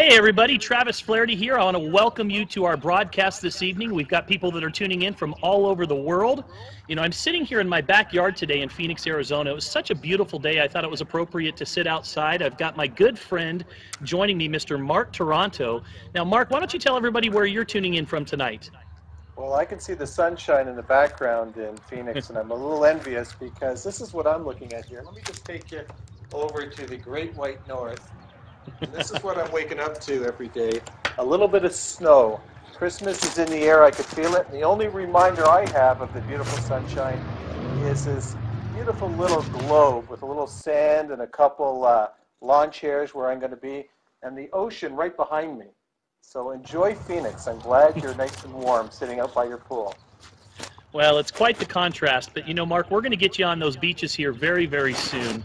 Hey everybody, Travis Flaherty here. I want to welcome you to our broadcast this evening. We've got people that are tuning in from all over the world. You know, I'm sitting here in my backyard today in Phoenix, Arizona. It was such a beautiful day, I thought it was appropriate to sit outside. I've got my good friend joining me, Mr. Mark Taranto. Now, Mark, why don't you tell everybody where you're tuning in from tonight? Well, I can see the sunshine in the background in Phoenix, and I'm a little envious because this is what I'm looking at here. Let me just take you over to the Great White North. And this is what I'm waking up to every day. A little bit of snow. Christmas is in the air. I could feel it. And the only reminder I have of the beautiful sunshine is this beautiful little globe with a little sand and a couple lawn chairs where I'm going to be, and the ocean right behind me. So enjoy Phoenix. I'm glad you're nice and warm sitting out by your pool. Well, it's quite the contrast, but you know, Mark, we're going to get you on those beaches here very, very soon.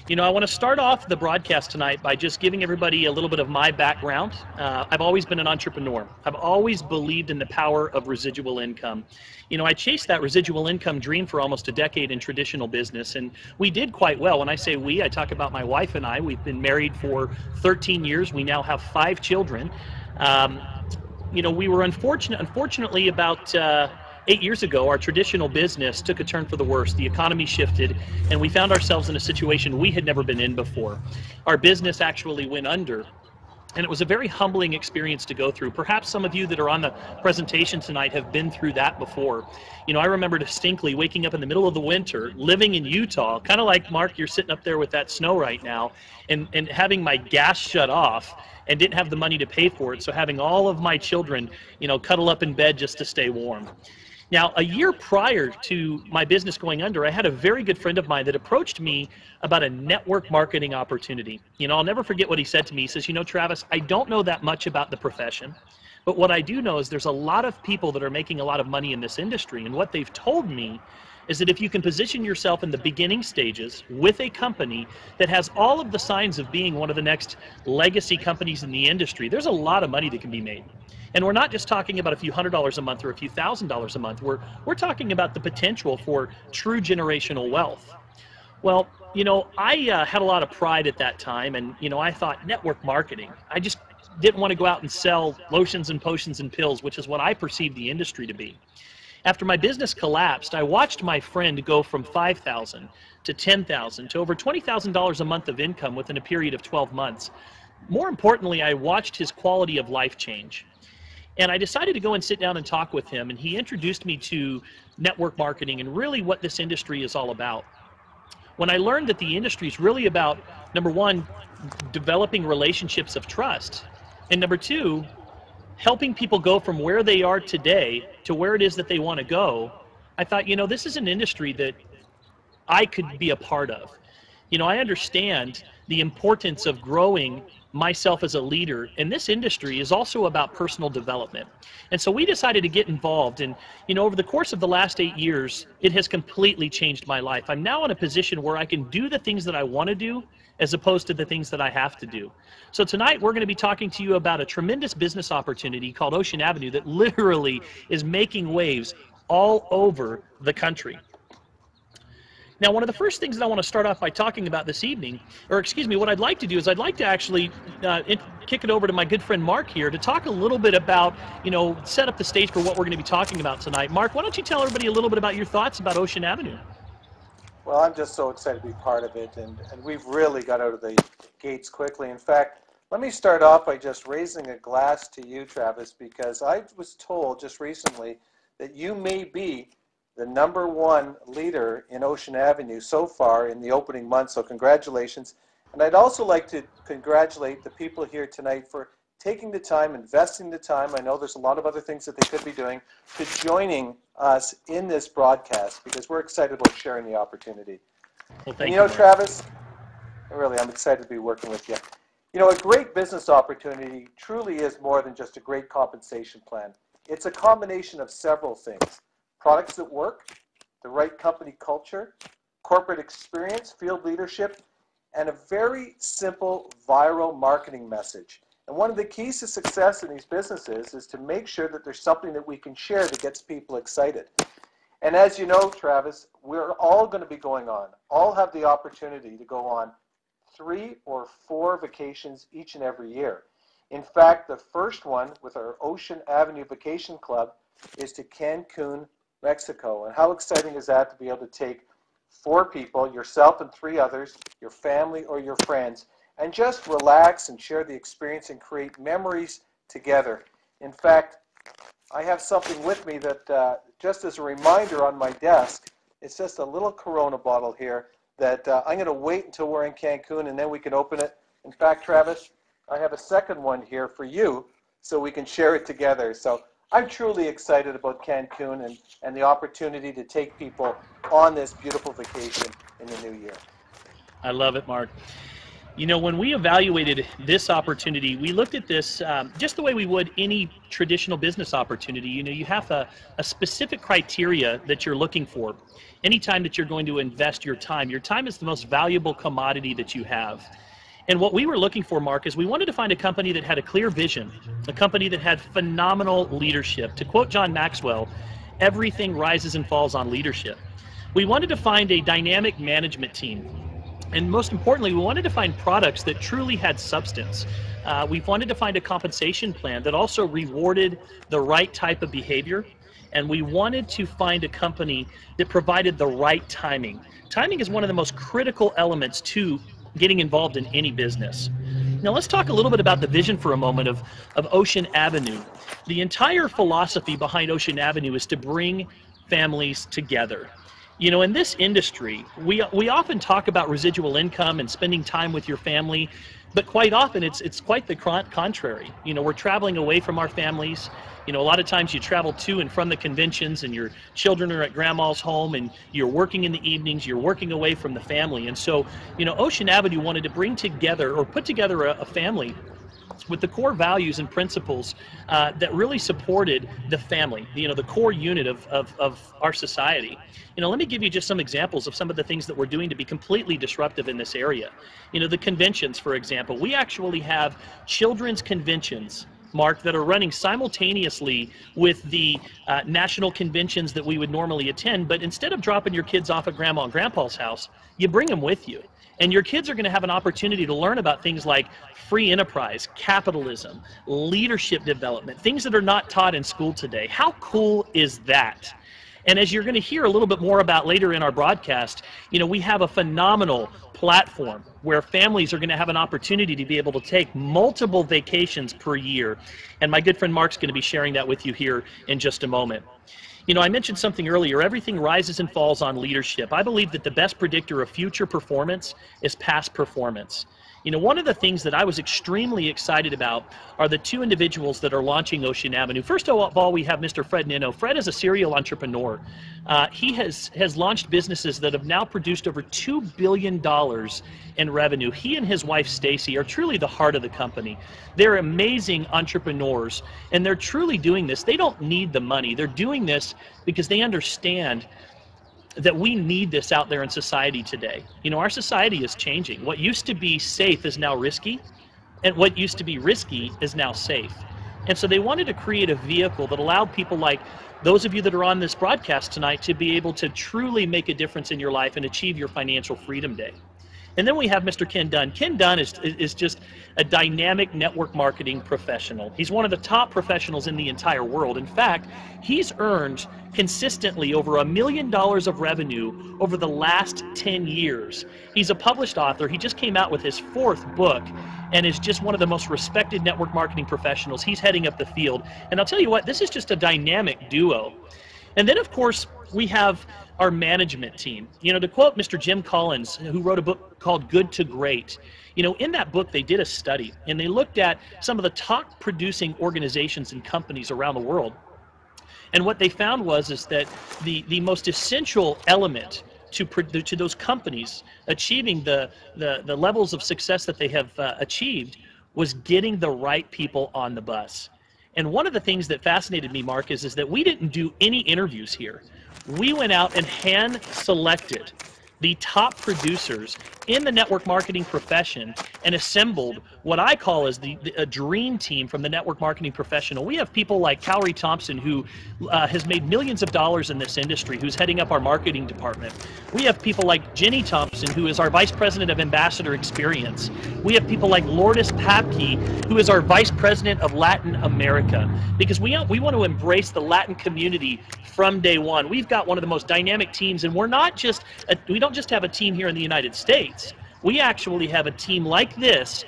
You know, I want to start off the broadcast tonight by just giving everybody a little bit of my background. I've always been an entrepreneur. I've always believed in the power of residual income. You know, I chased that residual income dream for almost a decade in traditional business, and we did quite well. When I say we, I talk about my wife and I. We've been married for 13 years. We now have 5 children. You know, we were unfortunately about 8 years ago, our traditional business took a turn for the worse. The economy shifted, and we found ourselves in a situation we had never been in before. Our business actually went under, and it was a very humbling experience to go through. Perhaps some of you that are on the presentation tonight have been through that before. You know, I remember distinctly waking up in the middle of the winter, living in Utah, kind of like Mark, you're sitting up there with that snow right now, and having my gas shut off and didn't have the money to pay for it, so having all of my children, you know, cuddle up in bed just to stay warm. Now, a year prior to my business going under, I had a very good friend of mine that approached me about a network marketing opportunity. You know, I'll never forget what he said to me. He says, you know, Travis, I don't know that much about the profession, but what I do know is there's a lot of people that are making a lot of money in this industry, and what they've told me is that if you can position yourself in the beginning stages with a company that has all of the signs of being one of the next legacy companies in the industry, there's a lot of money that can be made. And we're not just talking about a few $100s a month or a few $1,000s a month. We're talking about the potential for true generational wealth. Well, you know, I had a lot of pride at that time, and you know, I thought network marketing. I just didn't want to go out and sell lotions and potions and pills, which is what I perceived the industry to be. After my business collapsed, I watched my friend go from $5,000 to $10,000 to over $20,000 a month of income within a period of 12 months. More importantly, I watched his quality of life change. And I decided to go and sit down and talk with him, and he introduced me to network marketing and really what this industry is all about. When I learned that the industry is really about, number one, developing relationships of trust, and number two, helping people go from where they are today to where it is that they want to go, I thought, you know, this is an industry that I could be a part of. You know, I understand the importance of growing myself as a leader, and this industry is also about personal development. And so we decided to get involved, and you know, over the course of the last 8 years, it has completely changed my life. I'm now in a position where I can do the things that I want to do as opposed to the things that I have to do. So tonight we're going to be talking to you about a tremendous business opportunity called Ocean Avenue that literally is making waves all over the country. Now, one of the first things that I want to start off by talking about this evening, or excuse me, what I'd like to do is I'd like to actually kick it over to my good friend Mark here to talk a little bit about, you know, set up the stage for what we're going to be talking about tonight. Mark, why don't you tell everybody a little bit about your thoughts about Ocean Avenue? Well, I'm just so excited to be part of it, and we've really got out of the gates quickly. In fact, let me start off by just raising a glass to you, Travis, because I was told just recently that you may be the #1 leader in Ocean Avenue so far in the opening month, so congratulations. And I'd also like to congratulate the people here tonight for taking the time, investing the time. I know there's a lot of other things that they could be doing, to joining us in this broadcast, because we're excited about sharing the opportunity. Well, And thank you you, know, Mark. Travis, really, I'm excited to be working with you. You know, a great business opportunity truly is more than just a great compensation plan. It's a combination of several things: products that work, the right company culture, corporate experience, field leadership, and a very simple viral marketing message. And one of the keys to success in these businesses is to make sure that there's something that we can share that gets people excited. And as you know, Travis, we're all going to be going on, all have the opportunity to go on 3 or 4 vacations each and every year. In fact, the first one with our Ocean Avenue Vacation Club is to Cancun, Mexico. And how exciting is that to be able to take 4 people, yourself and 3 others, your family or your friends, and just relax and share the experience and create memories together. In fact, I have something with me that just as a reminder on my desk, it's just a little Corona bottle here that I'm going to wait until we're in Cancun and then we can open it. In fact, Travis, I have a second one here for you so we can share it together. So I'm truly excited about Cancun and the opportunity to take people on this beautiful vacation in the new year. I love it, Mark. You know, when we evaluated this opportunity, we looked at this just the way we would any traditional business opportunity. You know, you have a specific criteria that you're looking for. Anytime that you're going to invest your time is the most valuable commodity that you have. And what we were looking for, Mark, is we wanted to find a company that had a clear vision, a company that had phenomenal leadership. To quote John Maxwell, everything rises and falls on leadership. We wanted to find a dynamic management team. And most importantly, we wanted to find products that truly had substance. We wanted to find a compensation plan that also rewarded the right type of behavior. And we wanted to find a company that provided the right timing. Timing is one of the most critical elements to getting involved in any business. Now let's talk a little bit about the vision for a moment of Ocean Avenue. The entire philosophy behind Ocean Avenue is to bring families together. You know, in this industry, we often talk about residual income and spending time with your family, but quite often it's quite the contrary. You know, we're traveling away from our families. You know, a lot of times you travel to and from the conventions and your children are at grandma's home and you're working in the evenings, you're working away from the family. And so, you know, Ocean Avenue wanted to bring together or put together a family with the core values and principles that really supported the family, you know, the core unit of our society. You know, let me give you just some examples of some of the things that we're doing to be completely disruptive in this area. You know, the conventions, for example, we actually have children's conventions, Mark, that are running simultaneously with the national conventions that we would normally attend, but instead of dropping your kids off at grandma and grandpa's house, you bring them with you. And your kids are going to have an opportunity to learn about things like free enterprise, capitalism, leadership development, things that are not taught in school today. How cool is that? And as you're going to hear a little bit more about later in our broadcast, you know, we have a phenomenal platform where families are going to have an opportunity to be able to take multiple vacations per year. And my good friend Mark's going to be sharing that with you here in just a moment. You know, I mentioned something earlier, everything rises and falls on leadership. I believe that the best predictor of future performance is past performance. You know, one of the things that I was extremely excited about are the 2 individuals that are launching Ocean Avenue. First of all, we have Mr. Fred Nino. Fred is a serial entrepreneur. He has launched businesses that have now produced over $2 billion in revenue. He and his wife, Stacy, are truly the heart of the company. They're amazing entrepreneurs, and they're truly doing this. They don't need the money. They're doing this because they understand that we need this out there in society today. You know, our society is changing. What used to be safe is now risky, and what used to be risky is now safe. And so they wanted to create a vehicle that allowed people like those of you that are on this broadcast tonight to be able to truly make a difference in your life and achieve your financial freedom day. And then we have Mr. Ken Dunn. Ken Dunn is just a dynamic network marketing professional. He's one of the top professionals in the entire world. In fact, he's earned consistently over $1 million of revenue over the last 10 years. He's a published author. He just came out with his 4th book and is just one of the most respected network marketing professionals. He's heading up the field. And I'll tell you what, this is just a dynamic duo. And then, of course, we have our management team. You know, to quote Mr. Jim Collins, who wrote a book called Good to Great, you know, in that book they did a study and they looked at some of the top producing organizations and companies around the world. And what they found was that the most essential element to those companies achieving the levels of success that they have achieved was getting the right people on the bus. And one of the things that fascinated me, Mark, is that we didn't do any interviews here. We went out and hand selected the top producers in the network marketing profession and assembled what I call as a dream team from the network marketing professional. We have people like Calorie Thompson, who has made millions of dollars in this industry, who's heading up our marketing department. We have people like Jenny Thompson, who is our Vice President of Ambassador Experience. We have people like Lourdes Papke, who is our Vice President of Latin America, because we want to embrace the Latin community from day one. We've got one of the most dynamic teams, and we don't just have a team here in the United States. We actually have a team like this,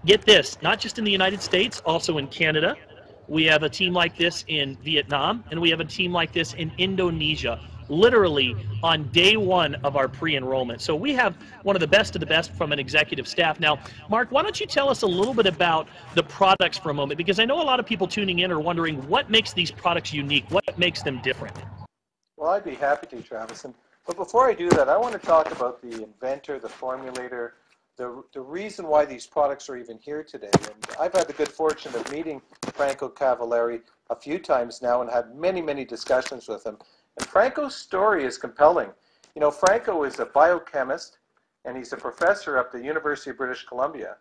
get this, not just in the United States, also in Canada. We have a team like this in Vietnam, and we have a team like this in Indonesia, literally on day one of our pre-enrollment. So we have one of the best from an executive staff. Now, Mark, why don't you tell us a little bit about the products for a moment? Because I know a lot of people tuning in are wondering what makes these products unique, what makes them different. Well, I'd be happy to, Travis. But before I do that, I want to talk about the inventor, the formulator, the reason why these products are even here today. And I've had the good fortune of meeting Franco Cavalieri a few times now and had many, many discussions with him. And Franco's story is compelling. You know, Franco is a biochemist, and he's a professor at the University of British Columbia.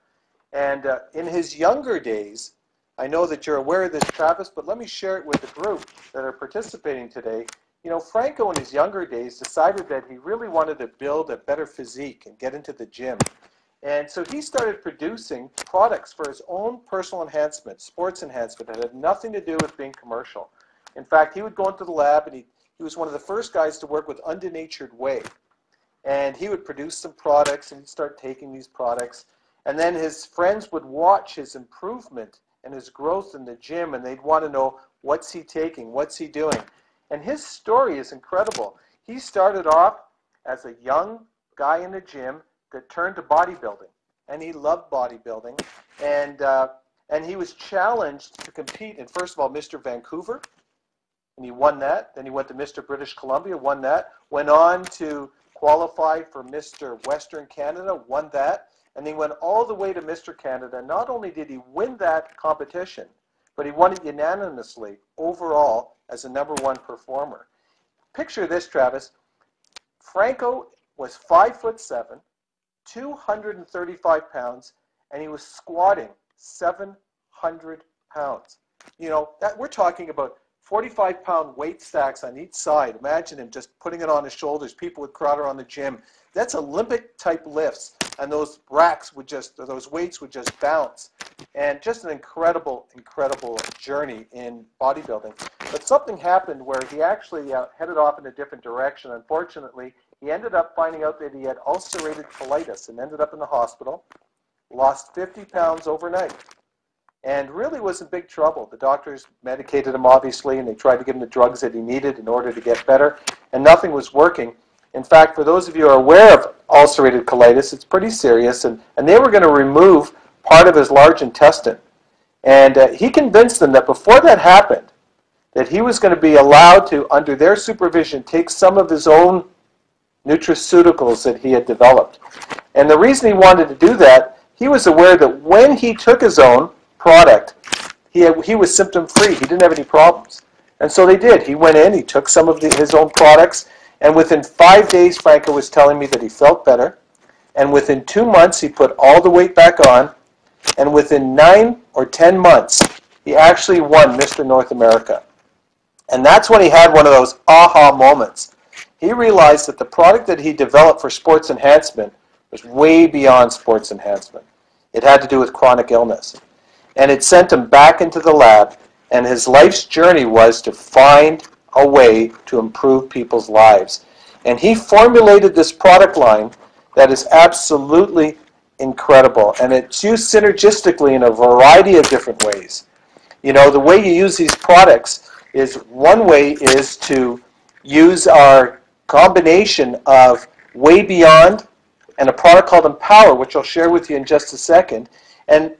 And in his younger days, I know that you're aware of this, Travis, but let me share it with the group that are participating today. You know, Franco in his younger days decided that he really wanted to build a better physique and get into the gym. And so he started producing products for his own personal enhancement, sports enhancement, that had nothing to do with being commercial. In fact, he would go into the lab, and he was one of the first guys to work with Undenatured Whey. And he would produce some products, and he'd start taking these products. And then his friends would watch his improvement and his growth in the gym, and they'd want to know, what's he taking, what's he doing? And his story is incredible. He started off as a young guy in the gym that turned to bodybuilding, and he loved bodybuilding, and he was challenged to compete in, first of all, Mr. Vancouver, and he won that. Then he went to Mr. British Columbia, won that. Went on to qualify for Mr. Western Canada, won that, and he went all the way to Mr. Canada. Not only did he win that competition, but he won it unanimously overall as a #1 performer. Picture this, Travis. Franco was 5'7", 235 pounds, and he was squatting 700 pounds. You know, we're talking about 45-pound weight stacks on each side. Imagine him just putting it on his shoulders. People would crowd around the gym. That's Olympic-type lifts, and those racks would those weights would just bounce. And just an incredible, incredible journey in bodybuilding. But something happened where he actually headed off in a different direction. Unfortunately, he ended up finding out that he had ulcerative colitis and ended up in the hospital, lost 50 pounds overnight, and really was in big trouble. The doctors medicated him, obviously, and they tried to give him the drugs that he needed in order to get better, and nothing was working. In fact, for those of you who are aware of ulcerative colitis, it's pretty serious, and they were going to remove part of his large intestine. And he convinced them that before that happened, that he was going to be allowed to, under their supervision, take some of his own nutraceuticals that he had developed. And the reason he wanted to do that, he was aware that when he took his own product, he was symptom-free. He didn't have any problems. And so they did. He went in, he took some of his own products, and within 5 days, Franco was telling me that he felt better. And within 2 months, he put all the weight back on. And within 9 or 10 months, he actually won Mr. North America. And that's when he had one of those aha moments. He realized that the product that he developed for sports enhancement was way beyond sports enhancement. It had to do with chronic illness. And it sent him back into the lab, and his life's journey was to find a way to improve people's lives. And he formulated this product line that is absolutely incredible, and it's used synergistically in a variety of different ways. You know, the way you use these products is, one way is to use our combination of Way Beyond and a product called Empower, which I'll share with you in just a second,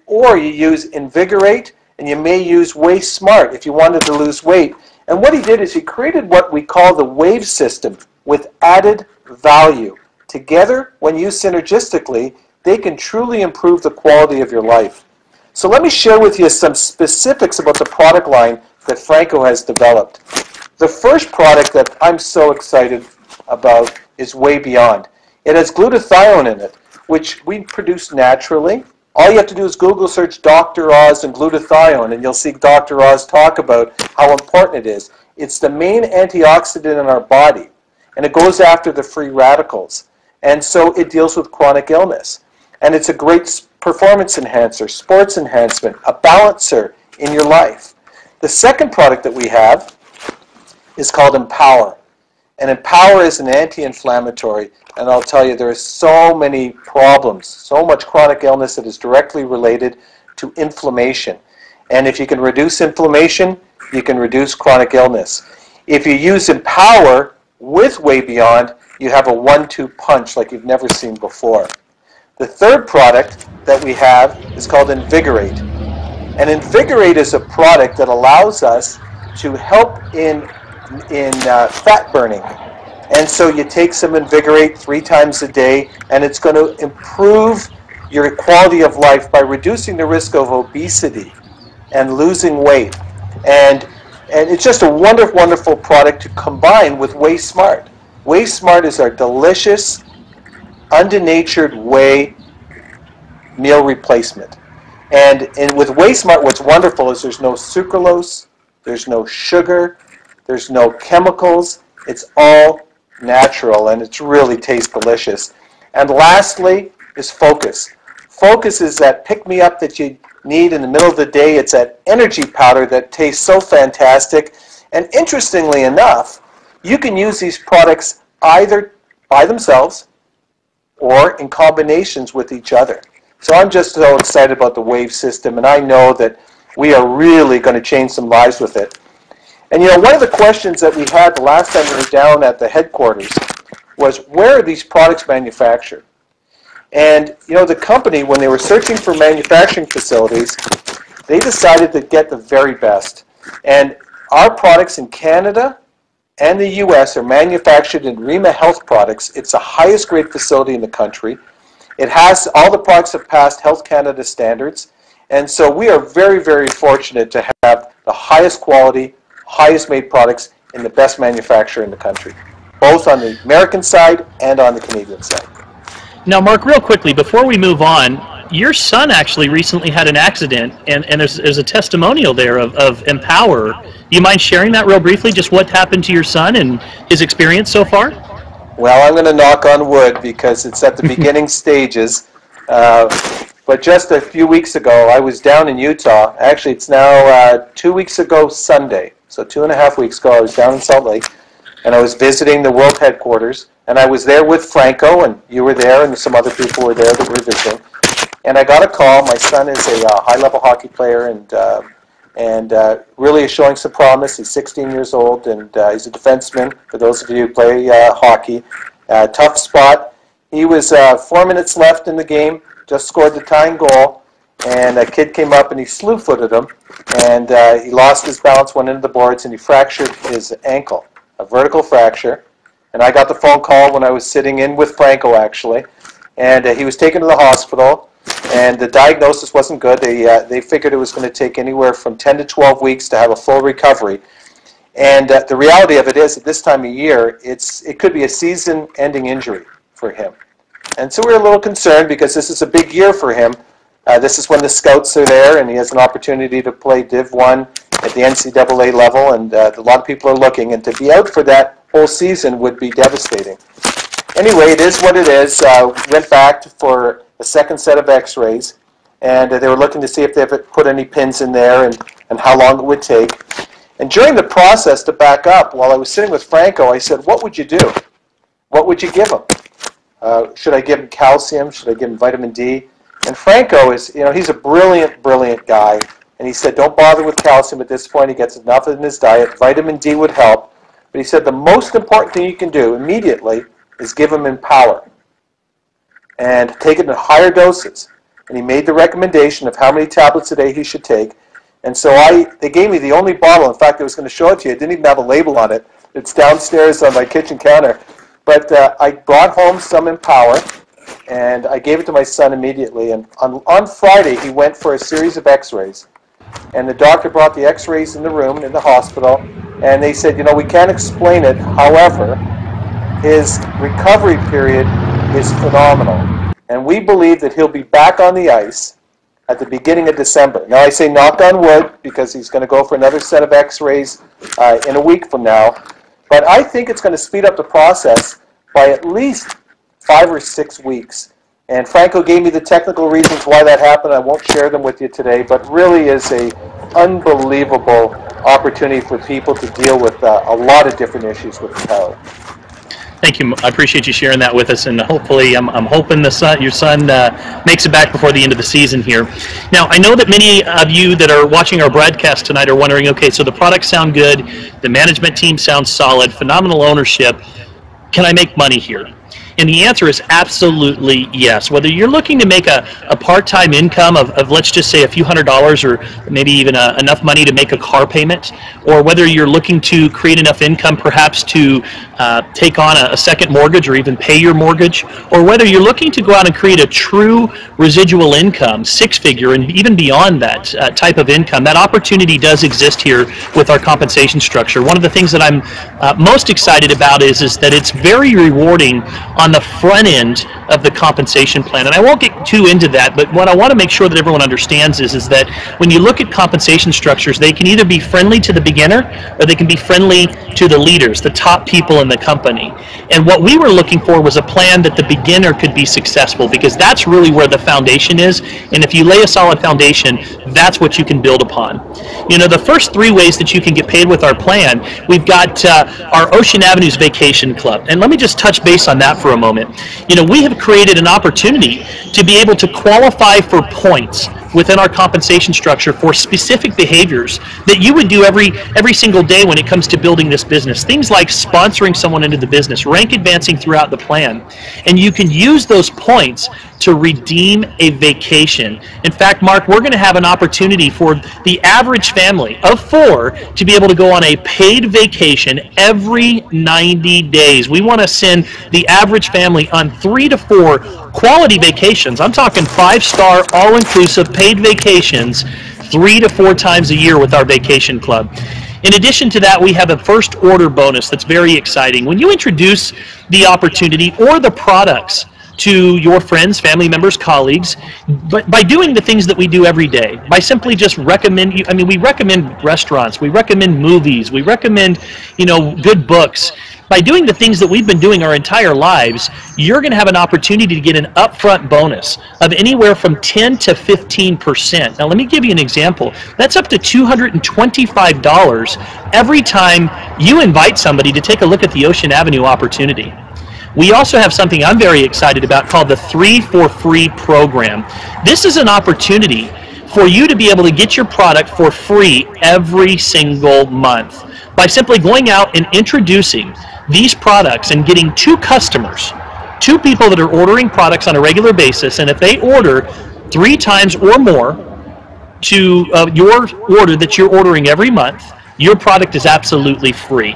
or you use Invigorate, and you may use Way Smart if you wanted to lose weight. And what he did is he created what we call the WAVE system with added value. Together, when used synergistically, they can truly improve the quality of your life. So let me share with you some specifics about the product line that Franco has developed. The first product that I'm so excited about is Way Beyond. It has glutathione in it, which we produce naturally. All you have to do is Google search Dr. Oz and glutathione, and you'll see Dr. Oz talk about how important it is. It's the main antioxidant in our body, and it goes after the free radicals. And so it deals with chronic illness. And it's a great performance enhancer, sports enhancement, a balancer in your life. The second product that we have is called Empower. And Empower is an anti-inflammatory. And I'll tell you, there are so many problems, so much chronic illness that is directly related to inflammation. And if you can reduce inflammation, you can reduce chronic illness. If you use Empower with Way Beyond, you have a 1-2 punch like you've never seen before. The third product that we have is called Invigorate. And Invigorate is a product that allows us to help in fat burning. And so you take some Invigorate 3 times a day, and it's going to improve your quality of life by reducing the risk of obesity and losing weight. And it's just a wonderful, wonderful product to combine with Way Smart. Way Smart is our delicious, undenatured whey meal replacement. And with Way Smart, what's wonderful is there's no sucralose, there's no sugar, there's no chemicals. It's all natural, and it really tastes delicious. And lastly is Focus. Focus is that pick-me-up that you need in the middle of the day. It's that energy powder that tastes so fantastic. And interestingly enough, you can use these products either by themselves or in combinations with each other. So I'm just so excited about the Wave system, and I know that we are really going to change some lives with it. And you know, one of the questions that we had the last time we were down at the headquarters was, where are these products manufactured? And you know, the company, when they were searching for manufacturing facilities, they decided to get the very best. And our products in Canada and the US are manufactured in Rima Health Products. It's the highest grade facility in the country. It has, all the products have passed Health Canada standards. And so we are very, very fortunate to have the highest quality, highest made products in the best manufacturer in the country, both on the American side and on the Canadian side. Now, Mark, real quickly, before we move on, your son actually recently had an accident, and there's a testimonial there of Empower. Do you mind sharing that real briefly, just what happened to your son and his experience so far? Well, I'm going to knock on wood because it's at the beginning stages. But just a few weeks ago, I was down in Utah. Actually, it's now 2 weeks ago Sunday. So 2.5 weeks ago, I was down in Salt Lake, and I was visiting the world headquarters. And I was there with Franco, and you were there, and some other people were there that were visiting. And I got a call. My son is a high-level hockey player, and really is showing some promise. He's 16 years old, and he's a defenseman, for those of you who play hockey. Tough spot. He was 4 minutes left in the game, just scored the tying goal, and a kid came up and he slew-footed him, and he lost his balance, went into the boards, and he fractured his ankle, a vertical fracture. And I got the phone call when I was sitting in with Franco, actually, and he was taken to the hospital, and the diagnosis wasn't good. They figured it was going to take anywhere from 10 to 12 weeks to have a full recovery. And the reality of it is, at this time of year, it could be a season-ending injury for him. And so we're a little concerned because this is a big year for him. This is when the scouts are there, and he has an opportunity to play Div 1 at the NCAA level, and a lot of people are looking, and to be out for that whole season would be devastating. Anyway, it is what it is. We went back for a second set of x-rays, and they were looking to see if they had put any pins in there and how long it would take. And during the process, to back up, while I was sitting with Franco, I said, what would you do? What would you give him? Should I give him calcium? Should I give him vitamin D? And Franco is, you know, he's a brilliant, brilliant guy. And he said, don't bother with calcium at this point. He gets enough in his diet. Vitamin D would help. But he said the most important thing you can do immediately is give him Empower. And take it in higher doses. And he made the recommendation of how many tablets a day he should take. And so they gave me the only bottle. In fact, I was going to show it to you. It didn't even have a label on it. It's downstairs on my kitchen counter. But I brought home some Empower, and I gave it to my son immediately. And on Friday, he went for a series of x-rays. And the doctor brought the x-rays in the room in the hospital, and they said, you know, we can't explain it. However, his recovery period is phenomenal. And we believe that he'll be back on the ice at the beginning of December. Now I say knock on wood because he's going to go for another set of x-rays in a week from now. But I think it's going to speed up the process by at least 5 or 6 weeks. And Franco gave me the technical reasons why that happened. I won't share them with you today, but really is a unbelievable opportunity for people to deal with a lot of different issues with the tower. Thank you. I appreciate you sharing that with us, and hopefully, I'm hoping your son makes it back before the end of the season here. Now, I know that many of you that are watching our broadcast tonight are wondering, okay, so the products sound good, the management team sounds solid, phenomenal ownership. Can I make money here? And the answer is absolutely yes. Whether you're looking to make a part-time income of let's just say a few $100s or maybe even enough money to make a car payment, or whether you're looking to create enough income perhaps to take on a second mortgage or even pay your mortgage, or whether you're looking to go out and create a true residual income, six-figure and even beyond that type of income, that opportunity does exist here with our compensation structure. One of the things that I'm most excited about is that it's very rewarding on the front end of the compensation plan. And I won't get too into that, but what I want to make sure that everyone understands is that when you look at compensation structures, they can either be friendly to the beginner or they can be friendly to the leaders, the top people in the company. And what we were looking for was a plan that the beginner could be successful, because that's really where the foundation is. And if you lay a solid foundation, that's what you can build upon. You know, the first 3 ways that you can get paid with our plan, we've got our Ocean Avenues Vacation Club. And let me just touch base on that for a moment. You know, we have created an opportunity to be able to qualify for points within our compensation structure for specific behaviors that you would do every single day when it comes to building this business. Things like sponsoring someone into the business, rank advancing throughout the plan. And you can use those points to redeem a vacation. In fact, Mark, we're going to have an opportunity for the average family of 4 to be able to go on a paid vacation every 90 days. We want to send the average family on 3 to 4 quality vacations. I'm talking 5-star, all-inclusive paid vacations 3 to 4 times a year with our vacation club. In addition to that, we have a first order bonus that's very exciting. When you introduce the opportunity or the products to your friends, family members, colleagues, but by doing the things that we do every day, by simply just we recommend restaurants, we recommend movies, we recommend, good books. By doing the things that we've been doing our entire lives, you're going to have an opportunity to get an upfront bonus of anywhere from 10 to 15%. Now, let me give you an example. That's up to $225 every time you invite somebody to take a look at the Ocean Avenue opportunity. We also have something I'm very excited about called the 3 for Free program. This is an opportunity for you to be able to get your product for free every single month by simply going out and introducing these products and getting 2 customers, 2 people that are ordering products on a regular basis, and if they order 3 times or more to your order that you're ordering every month, your product is absolutely free.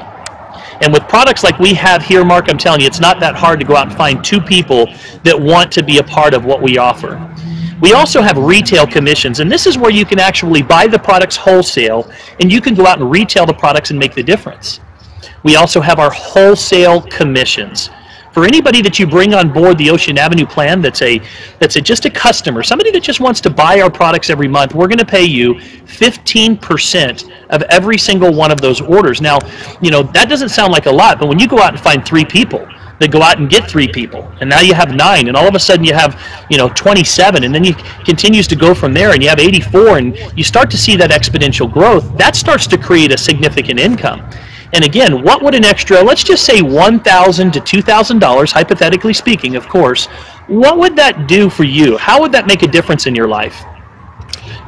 And with products like we have here, Mark, I'm telling you, it's not that hard to go out and find 2 people that want to be a part of what we offer. We also have retail commissions, and this is where you can actually buy the products wholesale, and you can go out and retail the products and make the difference. We also have our wholesale commissions. For anybody that you bring on board the Ocean Avenue plan that's just a customer, somebody that just wants to buy our products every month, we're going to pay you 15% of every single one of those orders. Now, that doesn't sound like a lot, but when you go out and find 3 people, that go out and get 3 people, and now you have 9, and all of a sudden you have 27, and then you continues to go from there, and you have 84, and you start to see that exponential growth. That starts to create a significant income. And again, what would an extra, let's just say $1,000 to $2,000, hypothetically speaking, of course, what would that do for you? How would that make a difference in your life?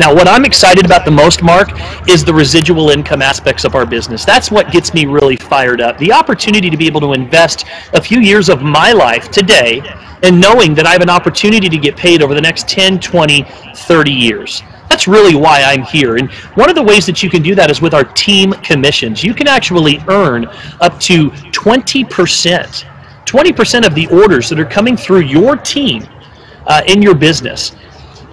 Now, what I'm excited about the most, Mark, is the residual income aspects of our business. That's what gets me really fired up. The opportunity to be able to invest a few years of my life today and knowing that I have an opportunity to get paid over the next 10, 20, 30 years. That's really why I'm here. And one of the ways that you can do that is with our team commissions. You can actually earn up to 20%. 20% of the orders that are coming through your team in your business.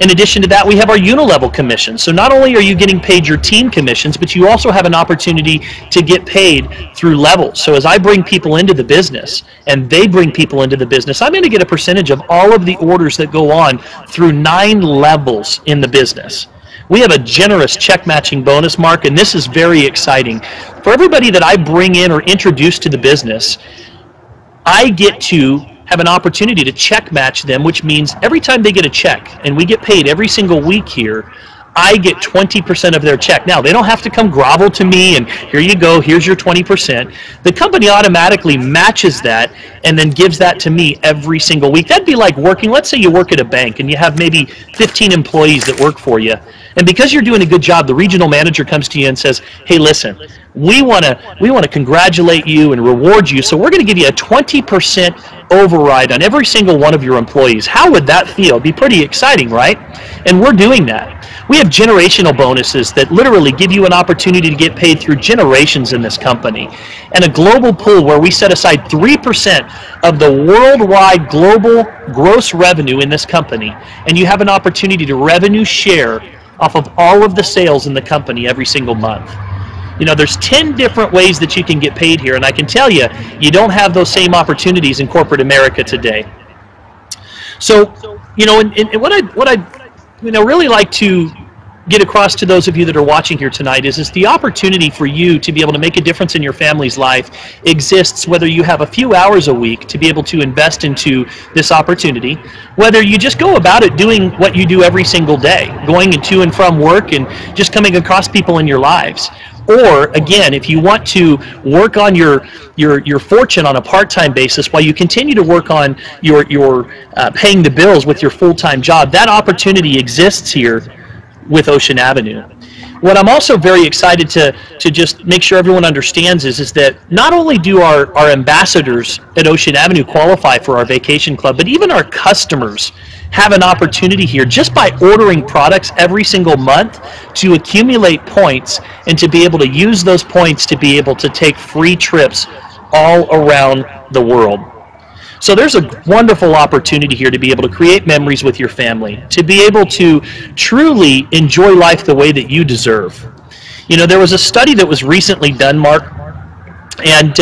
In addition to that, we have our unilevel commissions. So not only are you getting paid your team commissions, but you also have an opportunity to get paid through levels. So as I bring people into the business and they bring people into the business, I'm going to get a percentage of all of the orders that go on through 9 levels in the business. We have a generous check matching bonus, Mark, and this is very exciting. For everybody that I bring in or introduce to the business, I get to have an opportunity to check match them, which means every time they get a check, and we get paid every single week here, I get 20% of their check. Now, they don't have to come grovel to me and here you go, here's your 20%. The company automatically matches that and then gives that to me every single week. That'd be like working, let's say you work at a bank and you have maybe 15 employees that work for you. And because you're doing a good job, the regional manager comes to you and says, hey, listen, we want to congratulate you and reward you, so we're going to give you a 20% override on every single one of your employees. How would that feel? It'd be pretty exciting, right? And we're doing that. We have generational bonuses that literally give you an opportunity to get paid through generations in this company, and a global pool where we set aside 3% of the worldwide global gross revenue in this company, and you have an opportunity to revenue share off of all of the sales in the company every single month. You know, there's 10 different ways that you can get paid here, and I can tell you, you don't have those same opportunities in corporate America today. So, you know, and what I really like to get across to those of you that are watching here tonight is the opportunity for you to be able to make a difference in your family's life exists whether you have a few hours a week to be able to invest into this opportunity, whether you just go about it doing what you do every single day, going to and from work and just coming across people in your lives. Or, again, if you want to work on your fortune on a part-time basis while you continue to work on your paying the bills with your full-time job, that opportunity exists here with Ocean Avenue. What I'm also very excited to just make sure everyone understands is that not only do our ambassadors at Ocean Avenue qualify for our vacation club, but even our customers have an opportunity here just by ordering products every single month to accumulate points and to be able to use those points to be able to take free trips all around the world. So there's a wonderful opportunity here to be able to create memories with your family, to be able to truly enjoy life the way that you deserve. You know, there was a study that was recently done, Mark, and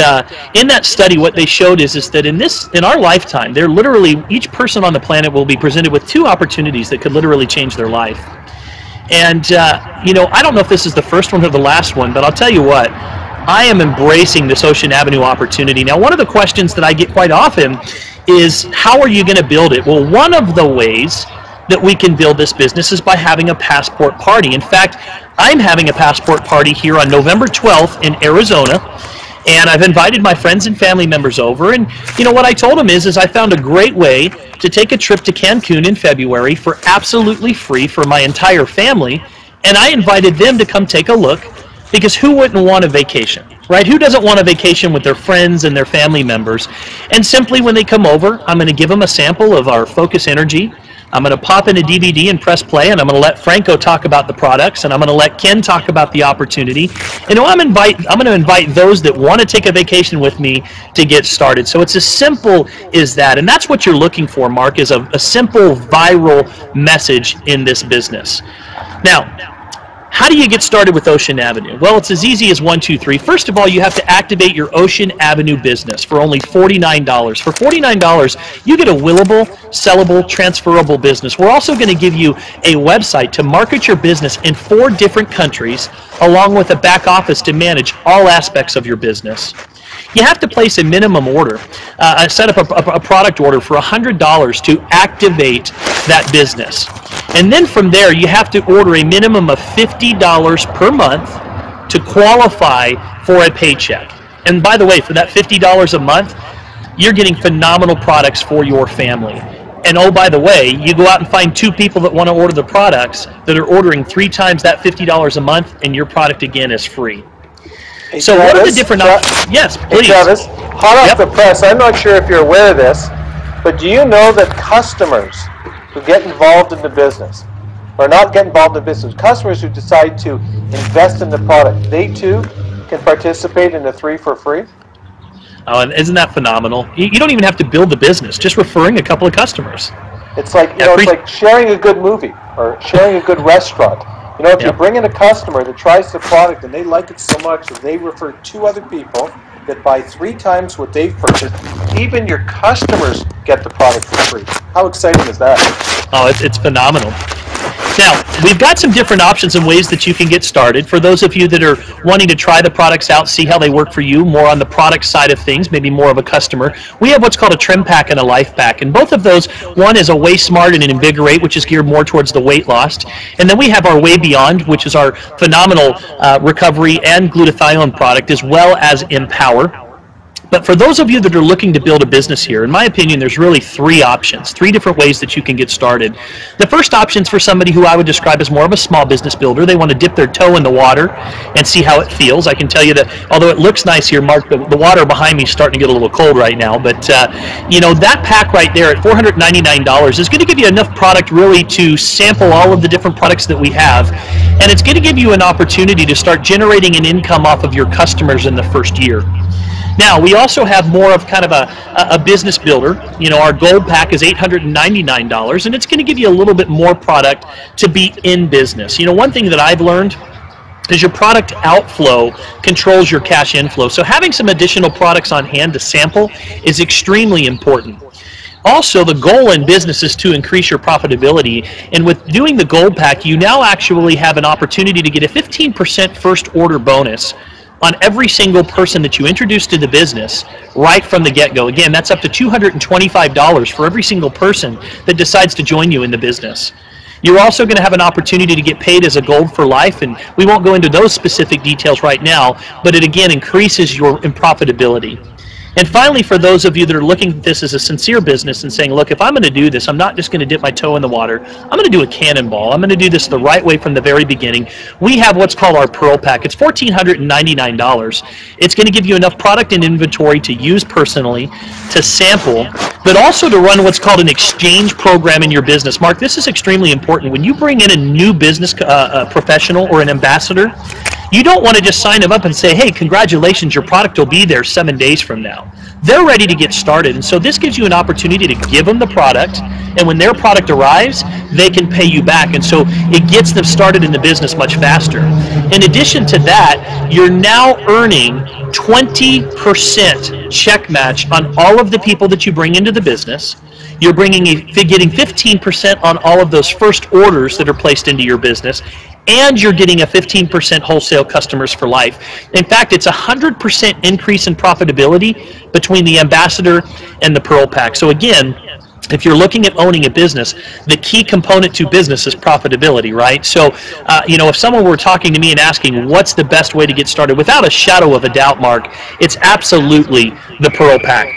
in that study what they showed is that in our lifetime, there literally, each person on the planet will be presented with 2 opportunities that could literally change their life. And, you know, I don't know if this is the first one or the last one, but I'll tell you what, I am embracing this Ocean Avenue opportunity. Now, one of the questions that I get quite often is, how are you going to build it? Well, one of the ways that we can build this business is by having a passport party. In fact, I'm having a passport party here on November 12th in Arizona, and I've invited my friends and family members over. And, you know, what I told them is I found a great way to take a trip to Cancun in February for absolutely free for my entire family, and I invited them to come take a look. Because who wouldn't want a vacation, right? Who doesn't want a vacation with their friends and their family members? And simply when they come over, I'm going to give them a sample of our Focus Energy. I'm going to pop in a DVD and press play, and I'm going to let Franco talk about the products, and I'm going to let Ken talk about the opportunity. And I'm going to invite those that want to take a vacation with me to get started. So it's as simple as that. And that's what you're looking for, Mark, is a simple viral message in this business. Now, how do you get started with Ocean Avenue? Well, it's as easy as 1, 2, 3. First of all, you have to activate your Ocean Avenue business for only $49. For $49, you get a willable, sellable, transferable business. We're also going to give you a website to market your business in 4 different countries, along with a back office to manage all aspects of your business. You have to place a minimum order, set up a product order for $100 to activate that business. And then from there, you have to order a minimum of $50 per month to qualify for a paycheck. And by the way, for that $50 a month, you're getting phenomenal products for your family. And oh, by the way, you go out and find 2 people that want to order the products that are ordering 3 times that $50 a month, and your product again is free. Hey, so Travis, what are the different options? Yes, please. Hey, Travis, hot off the press, I'm not sure if you're aware of this, but do you know that customers who get involved in the business, or not get involved in the business, customers who decide to invest in the product, they too can participate in the 3 for free? Oh, and isn't that phenomenal? You don't even have to build the business, just referring a couple of customers. It's like, it's like sharing a good movie or sharing a good restaurant. If you bring in a customer that tries the product and they like it so much that they refer 2 other people that buy 3 times what they've purchased, even your customers get the product for free. How exciting is that? Oh, it's phenomenal. Now, we've got some different options and ways that you can get started. For those of you that are wanting to try the products out, see how they work for you, more on the product side of things, maybe more of a customer, we have what's called a trim pack and a life pack. And both of those, one is a Way Smart and an Invigorate, which is geared more towards the weight loss. And then we have our Way Beyond, which is our phenomenal recovery and glutathione product, as well as Empower. But for those of you that are looking to build a business here, in my opinion, there's really 3 options, 3 different ways that you can get started. The first option is for somebody who I would describe as more of a small business builder. They want to dip their toe in the water and see how it feels. I can tell you that, although it looks nice here, Mark, the water behind me is starting to get a little cold right now. But, that pack right there at $499 is going to give you enough product really to sample all of the different products that we have. And it's going to give you an opportunity to start generating an income off of your customers in the first year. Now, we also have more of kind of a business builder. Our gold pack is $899, and it's going to give you a little bit more product to be in business. One thing that I've learned is your product outflow controls your cash inflow. So having some additional products on hand to sample is extremely important. Also, the goal in business is to increase your profitability, and with doing the gold pack, you now actually have an opportunity to get a 15% first order bonus on every single person that you introduce to the business right from the get-go. Again, that's up to $225 for every single person that decides to join you in the business. You're also going to have an opportunity to get paid as a gold for life, and we won't go into those specific details right now, but it again increases your profitability. And finally, for those of you that are looking at this as a sincere business and saying, look, if I'm going to do this, I'm not just going to dip my toe in the water. I'm going to do a cannonball. I'm going to do this the right way from the very beginning. We have what's called our Pearl Pack. It's $1,499. It's going to give you enough product and inventory to use personally, to sample, but also to run what's called an exchange program in your business. Mark, this is extremely important. When you bring in a new business professional or an ambassador, you don't want to just sign them up and say, hey, congratulations, your product will be there 7 days from now. They're ready to get started, and so this gives you an opportunity to give them the product, and when their product arrives, they can pay you back, and so it gets them started in the business much faster. In addition to that, you're now earning 20% check match on all of the people that you bring into the business. You're getting 15% on all of those first orders that are placed into your business, and you're getting a 15% wholesale customers for life. In fact, it's a 100% increase in profitability between the ambassador and the Pearl Pack. So again, if you're looking at owning a business, the key component to business is profitability, right? So, if someone were talking to me and asking what's the best way to get started, without a shadow of a doubt, Mark, it's absolutely the Pearl Pack.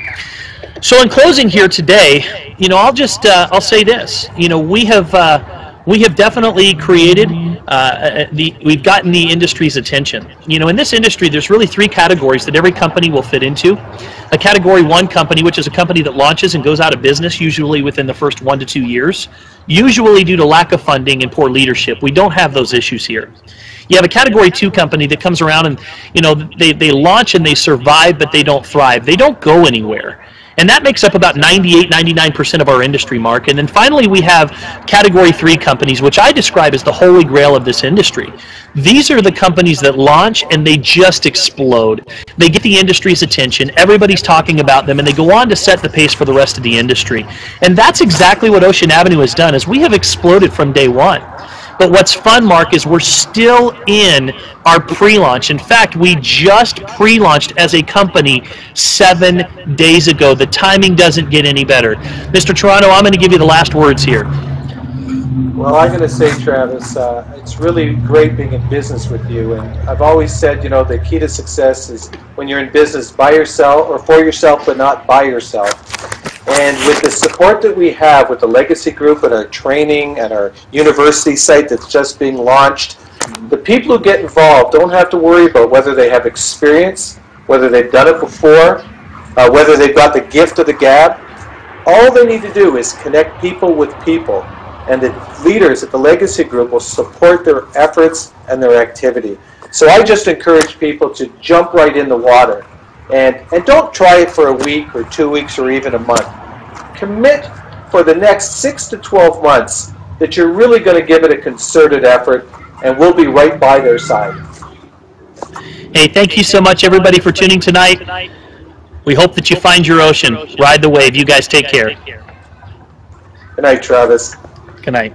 So in closing here today, I'll say this. We have definitely created, we've gotten the industry's attention. In this industry, there's really 3 categories that every company will fit into. A Category 1 company, which is a company that launches and goes out of business usually within the first 1 to 2 years, usually due to lack of funding and poor leadership. We don't have those issues here. You have a Category 2 company that comes around and, they launch and they survive, but they don't thrive. They don't go anywhere. And that makes up about 98-99% of our industry, Mark. And then finally, we have Category 3 companies, which I describe as the holy grail of this industry. These are the companies that launch and they just explode. They get the industry's attention, everybody's talking about them, and they go on to set the pace for the rest of the industry. And that's exactly what Ocean Avenue has done, is we have exploded from day one. But what's fun, Mark, is we're still in our pre-launch. In fact, we just pre-launched as a company 7 days ago. The timing doesn't get any better. Mr. Toronto, I'm going to give you the last words here. Well, I'm going to say, Travis, it's really great being in business with you. And I've always said, the key to success is when you're in business by yourself or for yourself, but not by yourself. And with the support that we have with the Legacy Group and our training and our university site that's just being launched, the people who get involved don't have to worry about whether they have experience, whether they've done it before, whether they've got the gift of the gab. All they need to do is connect people with people, and the leaders at the Legacy Group will support their efforts and their activity. So I just encourage people to jump right in the water. And don't try it for a week or 2 weeks or even a month. Commit for the next 6 to 12 months that you're really going to give it a concerted effort, and we'll be right by their side. Hey, thank you so much, everybody, for tuning tonight. We hope that you find your ocean. Ride the wave. You guys take care. Good night, Travis. Good night.